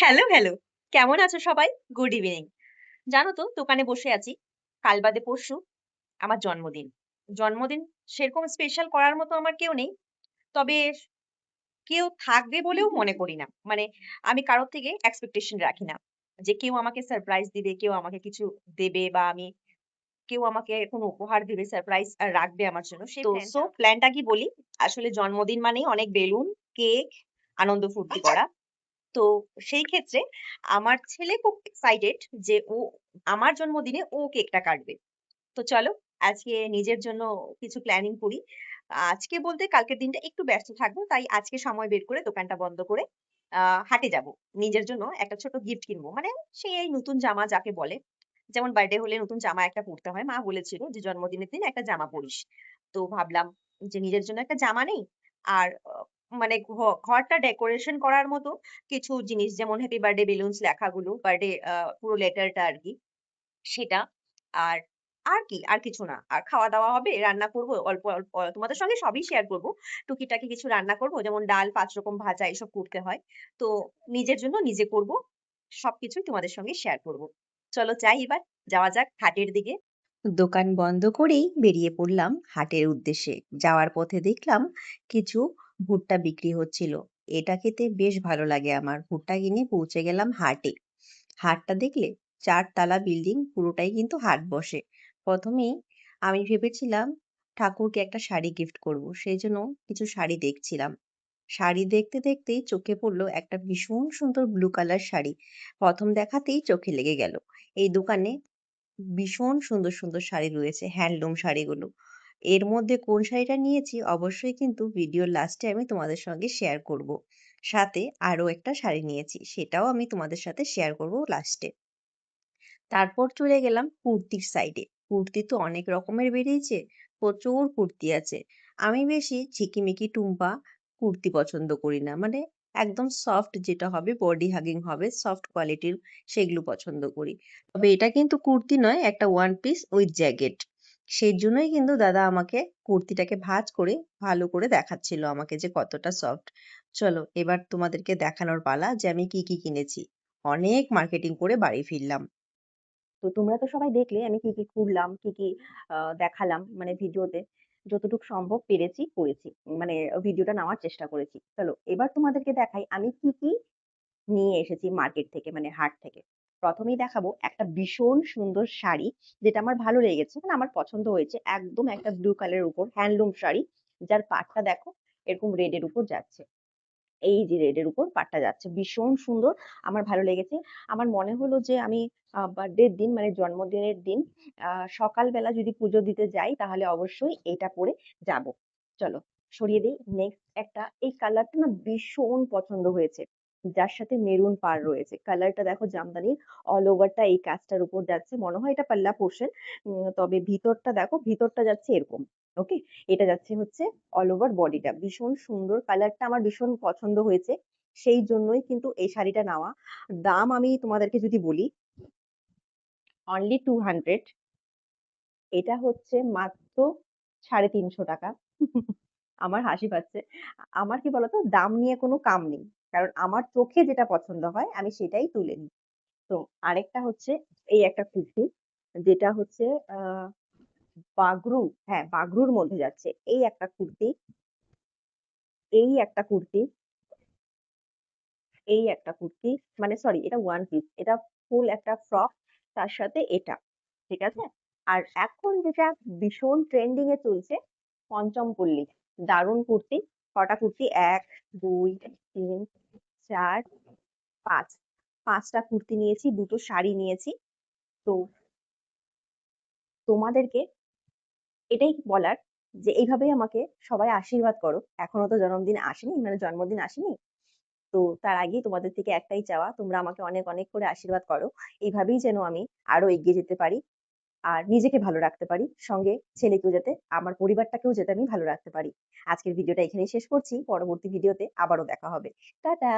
Hello, hello. কেমন আছো সবাই? Good evening. জানো তো দোকানে বসে আছি। কাল বাদে পরশু আমার জন্মদিন। জন্মদিন সেরকম স্পেশাল করার মতো আমার কেউ নেই। তবে কেউ থাকবে বলেও মনে করি না। মানে আমি কারো থেকে এক্সপেকটেশন রাখি না। যে কেউ আমাকে সারপ্রাইজ দিবে, কেউ আমাকে কিছু দেবে বা কেউ আমাকে কোনো উপহার দিবে, সারপ্রাইজ রাখবে আমার জন্য। প্ল্যানটা কি বলি? আসলে জন্মদিন মানেই অনেক বেলুন, কেক, আনন্দ ফুর্তি করা। তো সেই ক্ষেত্রে আমার ছেলে খুব এক্সাইটেড যে ও আমার জন্মদিনে ও কেকটা কাটবে। তো চলো আজকে নিজের জন্য কিছু প্ল্যানিং করি। আজকে বলতে কালকের দিনটা একটু ব্যস্ত থাকবো। তাই আজকে সময় বের করে দোকানটা বন্ধ করে আ হাটে যাবো। নিজের জন্য একটা ছোট গিফট কিনবো। মানে সেই নতুন জামা যাকে বলে। যেমন বার্থডে হলে নতুন জামা একটা পড়তে হয়। মা বলেছিল যে, "জন্মদিনের দিন একটা জামা পড়িস।" তো ভাবলাম যে নিজের জন্য একটা জামা নেই। আর মানে ঘরটা ডেকোরেশন করার মতো কিছু জিনিস যেমন হ্যাপি বার্থডে বেলুনস লেখাগুলো, বার্থডে পুরো লেটারটা আরকি সেটা। আর, আর কি? আর কিছু না। আর খাওয়া-দাওয়া হবে, রান্না করব অল্প, অল্প তোমাদের সঙ্গে সবই শেয়ার করব। টুকিটাকি কিছু রান্না করব যেমন ডাল, ৫ রকম ভাজা এসব করতে হয়। তো নিজের জন্য নিজে করব। সবকিছুই তোমাদের সঙ্গে শেয়ার করব। চলো যাই এবার, যাওয়া যাক হাটের দিকে। দোকান বন্ধ করেই বেরিয়ে পড়লাম হাটের উদ্দেশ্যে। যাওয়ার পথে দেখলাম কিছু ভুট্টা বিক্রি হচ্ছিল। এটা খেতে বেশ ভালো লাগে আমার। ভুট্টা কিনে পৌঁছে গেলাম হাটে। হাটটা দেখলে ৪ তালা বিল্ডিং পুরোটাই কিন্তু হাট বসে। ১ম এই আমি ভেবেছিলাম ঠাকুরকে একটা শাড়ি গিফট করব। সেজন্য কিছু শাড়ি দেখছিলাম। শাড়ি দেখতে দেখতেই চোখে পড়ল একটা ভীষণ সুন্দর ব্লু কালার শাড়ি। ১ম দেখাতেই চোখে লেগে গেল। এই দোকানে ভীষণ সুন্দর, সুন্দর শাড়ি রয়েছে, হ্যান্ডলুম শাড়িগুলো। এর মধ্যে কোন শাড়িটা নিয়েছি অবশ্যই কিন্তু ভিডিওর লাস্টে আমি তোমাদের সঙ্গে শেয়ার করব। সাথে আরো একটা শাড়ি নিয়েছি, সেটাও আমি তোমাদের সাথে শেয়ার করব লাস্টে। তারপর চলে গেলাম কুর্তির সাইডে। কুর্তি তো অনেক রকমের বেরিয়েছে, প্রচুর কুর্তি আছে। আমি বেশি ঝিকিমিকি টুম্পা কুর্তি পছন্দ করি না। মানে একদম সফট যেটা হবে, বডি হাগিং হবে, সফট কোয়ালিটির সেগুলো পছন্দ করি। তবে এটা কিন্তু কুর্তি নয়, একটা ওয়ান পিস উইথ জ্যাকেট। সেই জন্যই কিন্তু দাদা আমাকে কুর্তিটাকে ভাঁজ করে ভালো করে দেখাচ্ছিল আমাকে যে কতটা সফট। চলো এবার তোমাদেরকে দেখানোর পালা যে আমি কি কি কিনেছি। অনেক মার্কেটিং করে বাড়ি ফিরলাম। তো তোমরা তো সবাই দেখলে আমি কি, কি ঘুরলাম, কি, কি দেখালাম মানে ভিডিওতে। যতটুকু সম্ভব পেরেছি করেছি। মানে ভিডিওটা নেওয়ার চেষ্টা করেছি। চলো এবার তোমাদেরকে দেখাই আমি কি, কি নিয়ে এসেছি মার্কেট থেকে মানে হাট থেকে। ১ম এই দেখাবো একটা ভীষণ সুন্দর শাড়ি যেটা আমার ভালো লেগেছে। মানে আমার পছন্দ হয়েছে। একদম একটা ব্লু কালারের উপর হ্যান্ডলুম শাড়ি। যার পাড়টা দেখো এরকম রেড এর উপর যাচ্ছে। এই যে রেড এর উপর পাড়টা যাচ্ছে। ভীষণ সুন্দর। আমার ভালো লেগেছে। আমার মনে হলো যে আমি বার্থডের দিন মানে জন্মদিনের দিন আ সকালবেলা যদি পুজো দিতে যাই তাহলে অবশ্যই এটা পরে যাবো। চলো সরিয়ে দেই। নেক্সট একটা এই কালারটা না ভীষণ পছন্দ হয়েছে। যার সাথে মেরুন পাড় রয়েছে। কালারটা দেখো জামদানির অল ওভারটা এই কাজটার উপর যাচ্ছে। মনে হয় এটা পাল্লা পোর্শন। তবে ভিতরটা দেখো, ভিতরটা যাচ্ছে এরকম। ওকে? এটা যাচ্ছে হচ্ছে অল ওভার বডিটা। ভীষণ সুন্দর কালারটা আমার ভীষণ পছন্দ হয়েছে। সেই জন্যই কিন্তু এই শাড়িটা নেওয়া। দাম আমি তোমাদেরকে যদি বলি অনলি 200 এটা হচ্ছে মাত্র ৳৩৫০ আমার হাসি পাচ্ছে। আমার কি বলতো দাম নিয়ে কোনো কাম নেই। কারণ আমার চোখে যেটা পছন্দ হয় আমি সেটাই তুলে নিই। তো আরেকটা হচ্ছে এই একটা কুর্তি যেটা হচ্ছে আ বাগরু হ্যাঁ, বাগরুর মধ্যে যাচ্ছে। এই একটা কুর্তি, এই একটা কুর্তি এই একটা কুর্তি মানে সরি এটা ওয়ান পিস। এটা ফুল একটা ফ্রক তার সাথে এটা। ঠিক আছে? আর এখন যেটা ভীষণ ট্রেন্ডিং এ চলছে পঞ্চমপল্লী। দারুণ কুর্তি। কটা কুর্তি ১, ২, ৩, ৪, ৫। ৫ টা কুর্তি নিয়েছি, ২ টো শাড়ি নিয়েছি। তো তোমাদেরকে এটাই বলার যে এইভাবেই আমাকে সবাই আশীর্বাদ করো। এখনো তো জন্মদিন আসেনি মানে জন্মদিন আসেনি। তো তার আগেই তোমাদের থেকে একটাই চাওয়া, তোমরা আমাকে অনেক, অনেক করে আশীর্বাদ করো। এইভাবেই যেন আমি আরো এগিয়ে যেতে পারি। আর নিজেকে ভালো রাখতে পারি। সঙ্গে ছেলেকেও যাতে আমার পরিবারটাকেও যাতে আমি ভালো রাখতে পারি। আজকের ভিডিওটা এখানেই শেষ করছি। পরবর্তী ভিডিওতে আবারও দেখা হবে। টাটা।